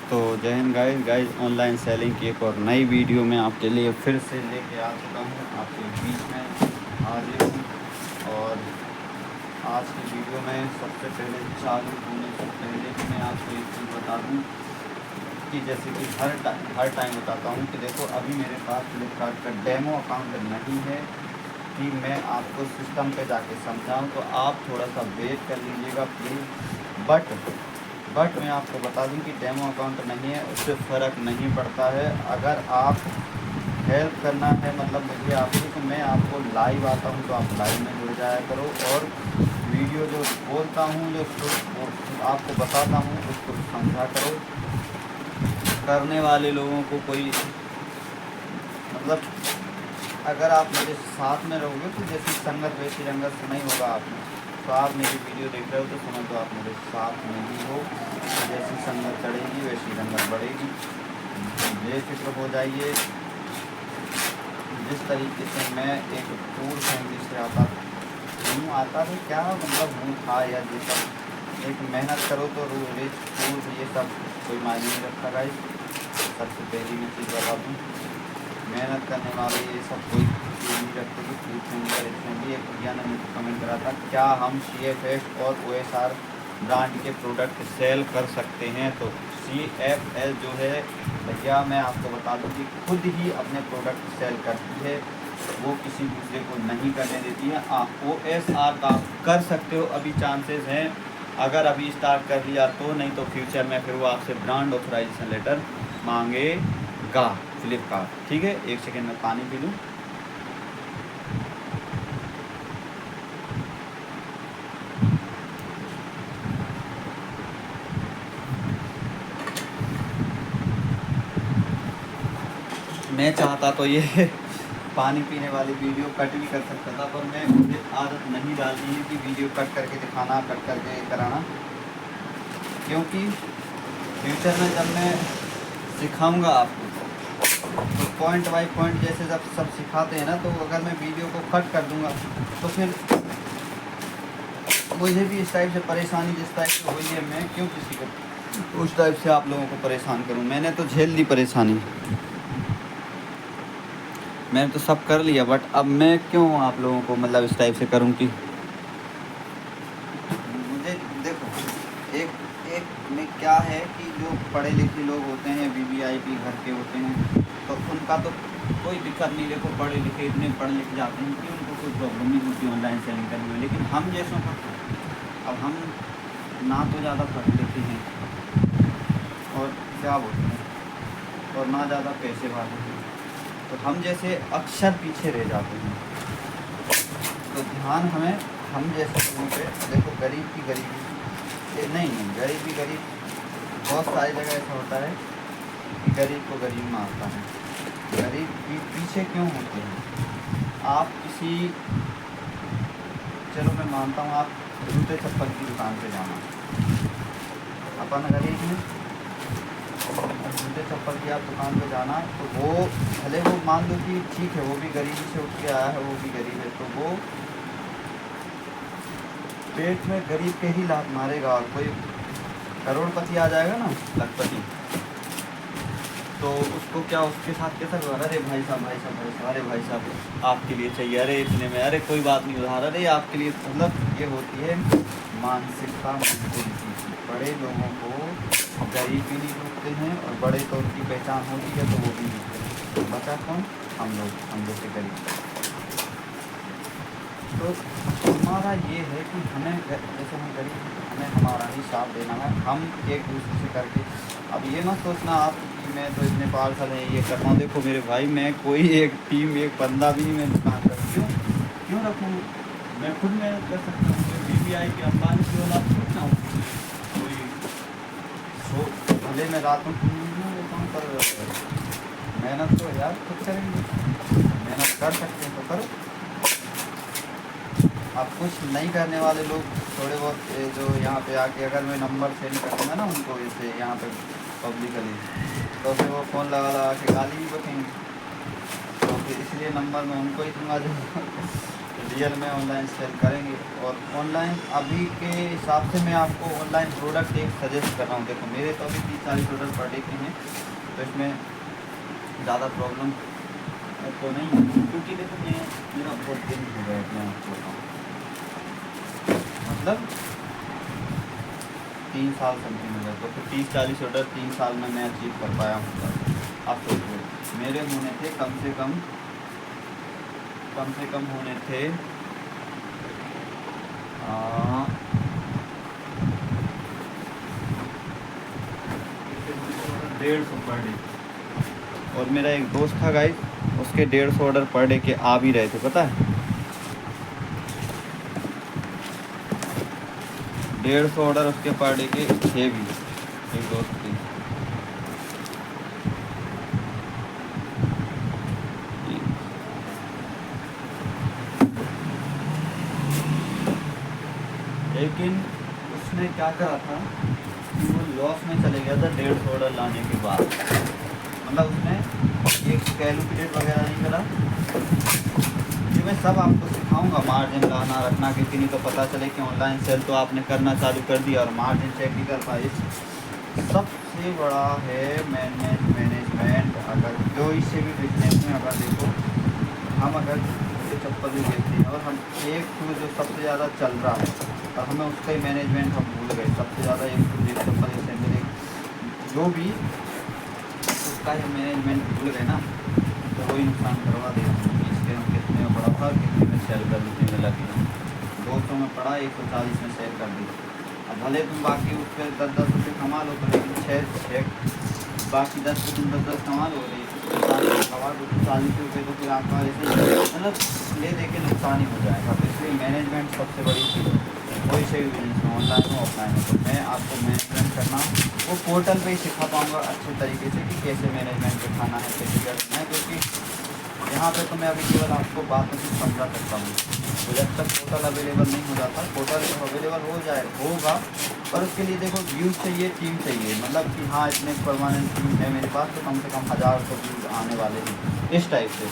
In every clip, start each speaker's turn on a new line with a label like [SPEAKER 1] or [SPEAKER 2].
[SPEAKER 1] तो जय Hind guys online selling की एक और नई वीडियो में आपके लिए फिर से लेके आ चुका हूँ आपके बीच में हाजिर हूँ। और आज की वीडियो में सबसे पहले चालू होने से पहले भी मैं आपको एक चीज़ बता दूँ कि जैसे कि हर टाइम बताता हूँ कि देखो अभी मेरे पास फ्लिपकार्ट का डेमो अकाउंट नहीं है कि मैं आपको सिस्टम पे जाके समझाऊँ, तो आप थोड़ा सा वेट कर लीजिएगा प्लीज़। बट मैं आपको बता दूं कि डेमो अकाउंट नहीं है उससे फ़र्क नहीं पड़ता है। अगर आप हेल्प करना है मतलब मुझे आपको, तो मैं आपको लाइव आता हूं तो आप लाइव में जुड़ जाया करो, और वीडियो जो बोलता हूं जो आपको बताता हूं उसको समझा करो। करने वाले लोगों को कोई मतलब अगर आप मेरे साथ में रहोगे तो जैसी संगत वैसी रंगत नहीं होगा आप में। तो आप मेरी वीडियो देख रहे हो तो समझ लो आप मेरे साथ में ही हो। जैसी संगत चढ़ेगी वैसी रंगत बढ़ेगी। बेफिक्र हो जाइए। जिस तरीके से मैं एक पूर फैमिली से आता तो क्या मतलब हूँ था या ये सब एक मेहनत करो तो रिच पूर ये सब कोई मायने नहीं रखता गाइस। सबसे पहली मैं चीज़ बता दूँ, मेहनत करने वाले ये सब कोई चीज़ नहीं रखते कि फूड फैमिली रिसेंटली एक भैया ने मुझे कमेंट करा था क्या हम CFS और OSR ब्रांड के प्रोडक्ट सेल कर सकते हैं। तो CFS जो है भैया मैं आपको बता दूं कि खुद ही अपने प्रोडक्ट सेल करती है, वो किसी दूसरे को नहीं करने देती है। आप OSR का कर सकते हो, अभी चांसेस हैं अगर अभी स्टार्ट कर लिया तो, नहीं तो फ्यूचर में फिर वो आपसे ब्रांड ऑथराइजेशन लेटर मांगेगा फ्लिपकार्ट। ठीक है, एक सेकेंड में पानी पी लूँ। मैं चाहता तो ये पानी पीने वाली वीडियो कट भी कर सकता था, पर मुझे आदत नहीं डालनी है कि वीडियो कट करके दिखाना, कट करके कराना, क्योंकि फ्यूचर में जब मैं सिखाऊंगा आपको तो पॉइंट बाई पॉइंट जैसे जब सब सिखाते हैं ना, तो अगर मैं वीडियो को कट कर दूंगा तो फिर मुझे भी इस टाइप से परेशानी जिस टाइप से हुई है, मैं क्यों किसी को उस टाइप से आप लोगों को परेशान करूं। मैंने तो झेल ली परेशानी, मैंने तो सब कर लिया, बट अब मैं क्यों आप लोगों को मतलब इस टाइप से करूं कि मुझे देखो एक एक में क्या है कि जो पढ़े लिखे लोग होते हैं VVIP घर के होते हैं तो उनका तो कोई दिक्कत नहीं। देखो पढ़े लिखे इतने पढ़ लिख जाते हैं कि उनको कोई प्रॉब्लम नहीं होती ऑनलाइन सेलिंग करने में, लेकिन हम जैसों को अब हम ना तो ज़्यादा पढ़े लिखे हैं और क्या बोलते हैं और ना ज़्यादा पैसे वाले हैं, तो हम जैसे अक्सर पीछे रह जाते हैं। तो ध्यान हमें हम जैसे लोगों पे देखो, गरीब की गरीबी नहीं गरीब की गरीब बहुत सारी जगह ऐसा होता है कि गरीब को गरीब मारता है। गरीब की पीछे क्यों होते हैं आप किसी, चलो मैं मानता हूँ आप जूते चप्पल की दुकान पे जाना, अपन गरीब में जूते चप्पल की आप दुकान पे जाना, तो वो भले वो मान लो कि ठीक है वो भी गरीबी से उठ के आया है, वो भी गरीब है, तो वो पेट में गरीब के ही लात मारेगा। और कोई करोड़पति आ जाएगा ना, लखपति, तो उसको क्या उसके साथ कैसा व्यवहार, अरे भाई साहब अरे भाई साहब आपके लिए चाहिए, अरे इतने में, अरे कोई बात नहीं उधार, अरे आपके लिए, मतलब ये होती है मानसिकता मेंटेलिटी। बड़े लोगों को गरीब भी नहीं रुकते हैं और बड़े तो उनकी पहचान होती है तो वो भी रुकते हैं। तो बचा कौन, हम लोग, हम जैसे गरीब। तो हमारा ये है कि हमें जैसे हम गरीब, हमें हमारा ही साथ देना है, हम एक दूसरे से करके। अब ये मत सोचना आप कि मैं तो इतने पार्सल है ये कर रहा हूँ। देखो मेरे भाई, मैं कोई एक टीम एक बंदा भी नहीं मैं दुकान कर क्यों रखूँ, मैं खुद मेहनत कर सकता हूँ। मैं VVIP अंबानी की औलाद थोड़ी ना हूँ। कोई भले मैं रात में लेता हूँ, पर मेहनत तो यार खुद करेंगे, मेहनत कर सकते हैं तो करो। अब कुछ नहीं करने वाले लोग थोड़े बहुत जो यहाँ पे आके अगर मैं नंबर सेंड कर दूँगा ना उनको, जैसे यहाँ पे पब्लिकली, तो फिर वो फ़ोन लगा के गाली भी बकेंगे। तो फिर इसलिए नंबर मैं उनको ही दूँगा जो रियल में ऑनलाइन सेल करेंगे। और ऑनलाइन अभी के हिसाब से मैं आपको ऑनलाइन प्रोडक्ट एक सजेस्ट कर रहा हूँ। देखो मेरे तो अभी 30-40 ऑर्डर पर डे के हैं, तो इसमें ज़्यादा प्रॉब्लम तो नहीं है, क्योंकि देखो मेरा बहुत दिन हो गया मैं आपको बताऊँ, मतलब 3 साल समथिंग हो गया। तो फिर 30-40 ऑर्डर 3 साल में मैं अचीव कर पाया हूँ। अब सोचिए मेरे होने थे कम से कम होने थे 150 पर डे। और मेरा एक दोस्त था गाइस, उसके 150 ऑर्डर पर डे के आ भी रहे थे, पता है 150 ऑर्डर उसके पर डे के थे भी, एक दोस्त थे। लेकिन उसने क्या करा था कि वो लॉस में चले गया था 150 ऑर्डर लाने के बाद। मतलब उसने एक कैलकुलेट वगैरह नहीं करा। ये मैं सब आपको सिखाऊंगा, मार्जिन लाना रखना, क्योंकि नहीं तो पता चले कि ऑनलाइन सेल तो आपने करना चालू कर दिया और मार्जिन चेक नहीं कर पाए। सबसे बड़ा है मैनेजमेंट। अगर जो इससे भी बिजनेस में अगर देखो, हम अगर चप्पल भी देखते हैं और हम एक शूज़ जो सबसे ज़्यादा चल रहा है और हमें उसका ही मैनेजमेंट हम भूल गए, सबसे ज़्यादा एक शूज़ एक चप्पल एक सैंडल जो भी उसका ही मैनेजमेंट भूल गए ना, तो वही नुकसान करवा देगा। इसके हम कितने में पड़ा था, कितने में सेल कर दी, में लगी 200 में पड़ा 140 में सेल कर दी। अब भले तुम बाकी उस पर 10-10 रुपये कमा लो, तो लेकिन 6 बाकी 10 पे तुम 10-10 कमा लो, 40 रुपये तो फिर आपका ऐसे मतलब ले दे के नुकसान ही हो जाएगा। तो इसलिए मैनेजमेंट सबसे बड़ी चीज़ है, कोई से भी बिजनेस में ऑनलाइन हो ऑफलाइन हो। तो मैं आपको मैनेजमेंट करना वो पोर्टल पे ही सिखा पाऊँगा अच्छे तरीके से कि कैसे मैनेजमेंट दिखाना है, कैसे करना है, क्योंकि यहाँ पे तो मैं अभी केवल आपको बात में समझा सकता हूँ। तो जब तक पोर्टल अवेलेबल नहीं हो जाता, पोर्टल अवेलेबल होगा, पर उसके लिए देखो व्यूज़ चाहिए, टीम चाहिए, मतलब कि हाँ इतने परमानेंट टीम है मेरे पास, तो कम से कम 1000 तो व्यूज़ आने वाले हैं इस टाइप से।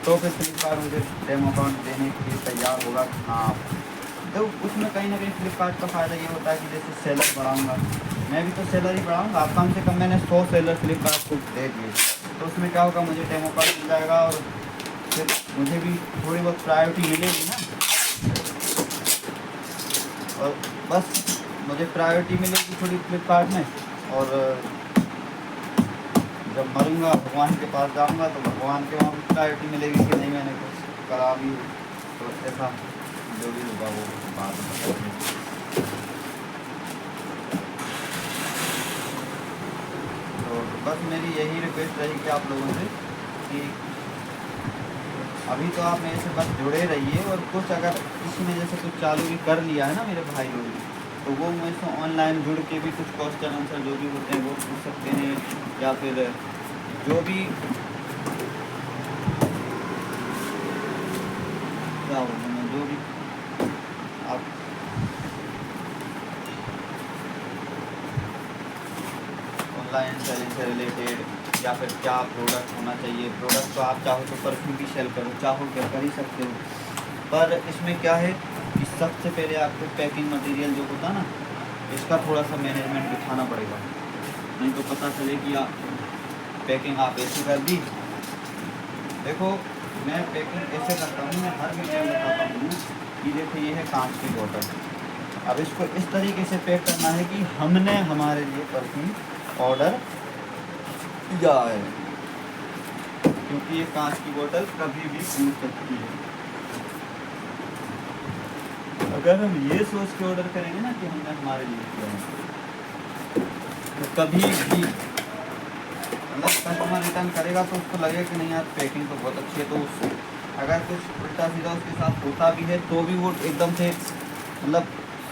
[SPEAKER 1] तो फिर फ्लिपकार्ट मुझे डेमो अकाउंट देने के लिए तैयार होगा कि हाँ। तो उसमें कहीं ना कहीं फ्लिपकार्ट का फ़ायदा ये होता है कि जैसे सेलर बढ़ाऊँगा, मैं भी तो सेलर ही बढ़ाऊँगा। आप कम से कम मैंने 100 सेलर फ्लिपकार्ट को दे दिए, तो उसमें क्या होगा, मुझे डेमो कार्ड मिल जाएगा और फिर मुझे भी थोड़ी बहुत प्रायोरिटी मिलेगी ना। और बस मुझे प्रायोरिटी मिलेगी थोड़ी फ्लिपकार्ट में, और जब मरूंगा भगवान के पास जाऊंगा तो भगवान के वहाँ प्रायोरिटी मिलेगी कि नहीं मैंने कुछ करा भी। तो ऐसा जो भी होगा वो बाद में बताएंगे। तो बस मेरी यही रिक्वेस्ट रहेगी आप लोगों से कि अभी तो आप मेरे से बस जुड़े रहिए, और कुछ अगर किसी ने जैसे कुछ चालू भी कर लिया है ना मेरे भाई लोग, तो वो मेरे से ऑनलाइन जुड़ के भी कुछ क्वेश्चन आंसर जो भी होते हैं वो पूछ सकते हैं, या फिर जो भी क्या बोलते हैं, जो भी आप ऑनलाइन सेलिंग से रिलेटेड, या फिर क्या प्रोडक्ट होना चाहिए। प्रोडक्ट तो आप चाहो तो परफ्यूम भी सेल करो, चाहो क्या कर ही सकते हो, पर इसमें क्या है कि सबसे पहले आपको पैकिंग मटेरियल जो होता ना, इसका थोड़ा सा मैनेजमेंट दिखाना पड़ेगा। नहीं तो पता चले कि आप पैकिंग आप ऐसे कर दी। देखो मैं पैकिंग ऐसे करता हूँ, मैं हर वीडियो में बताता हूँ कि देखो ये है कांच की बोतल, अब इसको इस तरीके से पैक करना है कि हमने हमारे लिए परफ्यूम ऑर्डर किया है, क्योंकि ये कांच की बोतल कभी भी टूट सकती है। अगर हम ये सोच के ऑर्डर करेंगे ना कि हमने हमारे लिए किया है, तो कभी भी मतलब कस्टमर रिटर्न करेगा तो उसको लगेगा कि नहीं यार पैकिंग तो बहुत अच्छी है। तो उससे अगर कुछ उल्टा सीधा उसके साथ होता भी है तो भी वो एकदम से मतलब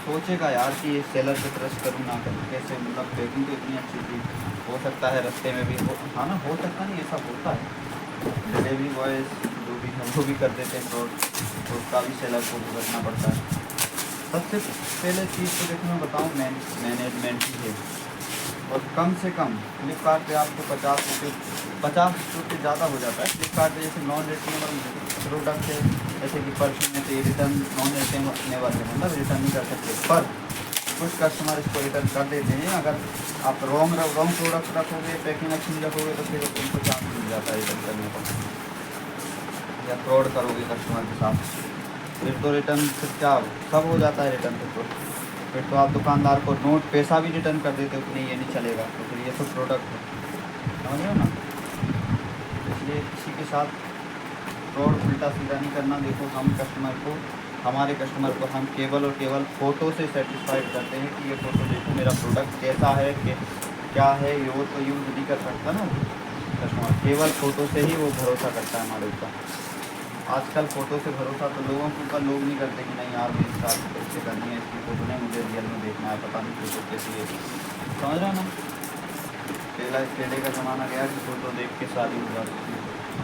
[SPEAKER 1] सोचेगा यार कि ये सेलर पे ट्रस्ट करूँ ना करूँ, कैसे, मतलब पैकिंग तो इतनी अच्छी थी। हो सकता है रास्ते में भी हो, हाँ ना, हो सकता नहीं, ऐसा होता है, डिलीवरी बॉयज़ जो भी है वो भी कर देते हैं फ्रॉड, तो उसका भी सेलर को भुगतना पड़ता है। सबसे पहले चीज़ तो देखो मैं बताऊँ मैनेजमेंट ही है। और कम से कम फ्लिपकार्ट पे आपको 50 रुपये ज़्यादा हो जाता है। फ्लिपकार्ट पे जैसे नॉन रिटर्नेबल प्रोडक्ट है जैसे कि परफ्यूम में तो ये रिटर्न नॉन रिटर्नेबल है, मतलब रिटर्न नहीं कर सकते, पर कुछ कस्टमर इसको रिटर्न कर देते हैं। अगर आप रॉन्ग प्रोडक्ट रखोगे, पैकिंग अच्छी नहीं रखोगे, तो फिर उनको चांस मिल जाता है रिटर्न करने का, या फ्रॉड करोगे कस्टमर के साथ, फिर तो रिटर्न फिर क्या सब हो जाता है रिटर्न। फिर तो आप दुकानदार को नोट पैसा भी रिटर्न कर देते हो कि नहीं ये नहीं चलेगा, तो फिर ये तो प्रोडक्ट है, समझ रहे हो ना। इसलिए किसी के साथ फ्रॉड उल्टा सीधा नहीं करना। देखो हमारे कस्टमर को हम केवल और केवल फ़ोटो से सेटिस्फाइड करते हैं कि ये फ़ोटो देखो मेरा प्रोडक्ट कैसा है, क्या है, ये वो तो यूज़ नहीं कर सकता ना कस्टमर, केवल फ़ोटो से ही वो भरोसा करता है हमारे ऊपर। आजकल फ़ोटो से भरोसा तो लोगों के ऊपर लोग नहीं करते कि नहीं यार मेरे साथ कैसे करनी है, इसकी फ़ोटो नहीं, मुझे रियल में देखना है, पता नहीं फ़ोटो कैसी है, समझ रहे हो ना। पहले का ज़माना गया कि फ़ोटो देख के शादी हो जाती थी,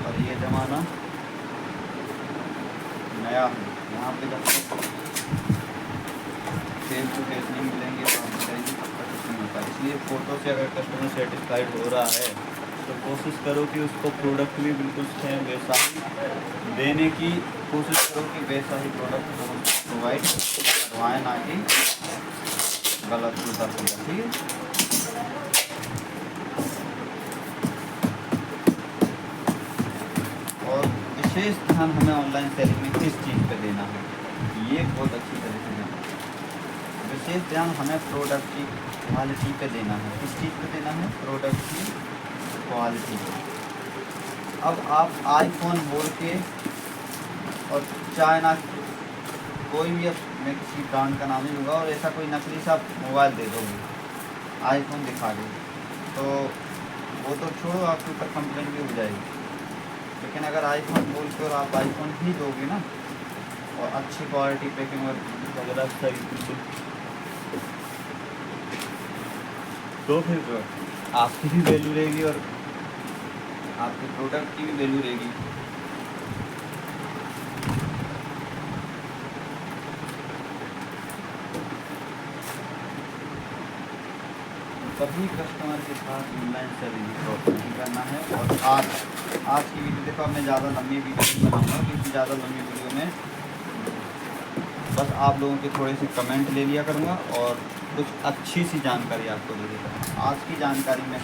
[SPEAKER 1] और ये ज़माना नया है। यहाँ पे जब तक फेस टू फेस नहीं मिलेंगे तो हम करेंगे तब तक कुछ नहीं होता। इसलिए फ़ोटो से अगर कस्टमर सेटिस्फाइड हो रहा है तो कोशिश करो कि उसको प्रोडक्ट भी बिल्कुल सेम वैसा ही देने की कोशिश करो, कि वैसा ही प्रोडक्ट प्रोवाइड करवाएँ, ना कि गलत उल्टा सीधा, ठीक है। और विशेष ध्यान हमें ऑनलाइन सेलिंग में किस चीज़ पे देना है, ये बहुत अच्छी तरह से देना है। विशेष ध्यान हमें प्रोडक्ट की क्वालिटी पे देना है। किस चीज़ पे देना है? प्रोडक्ट की क्वालिटी पे। अब आप आईफोन बोल के और चाइना कोई भी, अब मैं किसी ब्रांड का नाम नहीं लूँगा, और ऐसा कोई नकली सा मोबाइल दे दोगे, आईफोन दिखा दे, तो वो तो छोड़ो, आपके ऊपर कंप्लेंट भी हो जाएगी। लेकिन अगर आईफोन बोल के और आप आईफोन ही दोगे ना, और अच्छी क्वालिटी पैकिंग वगैरह सही बिल्कुल, तो फिर आपकी भी वैल्यू रहेगी और आपके प्रोडक्ट की भी वैल्यू रहेगी। कभी कस्टमर के साथ ऑनलाइन सेलिंग फ्रॉड नहीं करना है। और आज की वीडियो देखो, मैं ज़्यादा लंबी वीडियो नहीं बनाऊँगा, क्योंकि ज़्यादा लंबी वीडियो में बस आप लोगों के थोड़े से कमेंट ले लिया करूँगा और कुछ अच्छी सी जानकारी आपको दे देता हूँ। आज की जानकारी में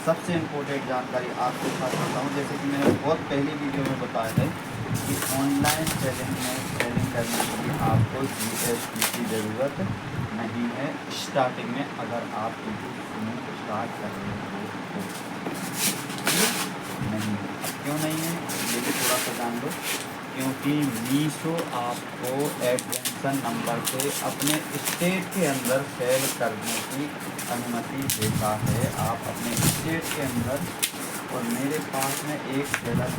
[SPEAKER 1] सबसे इम्पोर्टेंट जानकारी आपके साथ करता हूँ। जैसे कि मैंने बहुत पहली वीडियो में बताया था कि ऑनलाइन सेलिंग करने के लिए आपको GST की ज़रूरत नहीं है स्टार्टिंग में, अगर आप स्टार्ट कर रहे हो तो नहीं। क्यों नहीं है ये भी थोड़ा सा जान लो। क्योंकि मीशो आपको एग्जेंशन नंबर से अपने स्टेट के अंदर सेल करने की अनुमति देता है। आप अपने स्टेट के अंदर, और मेरे पास में एक सेलर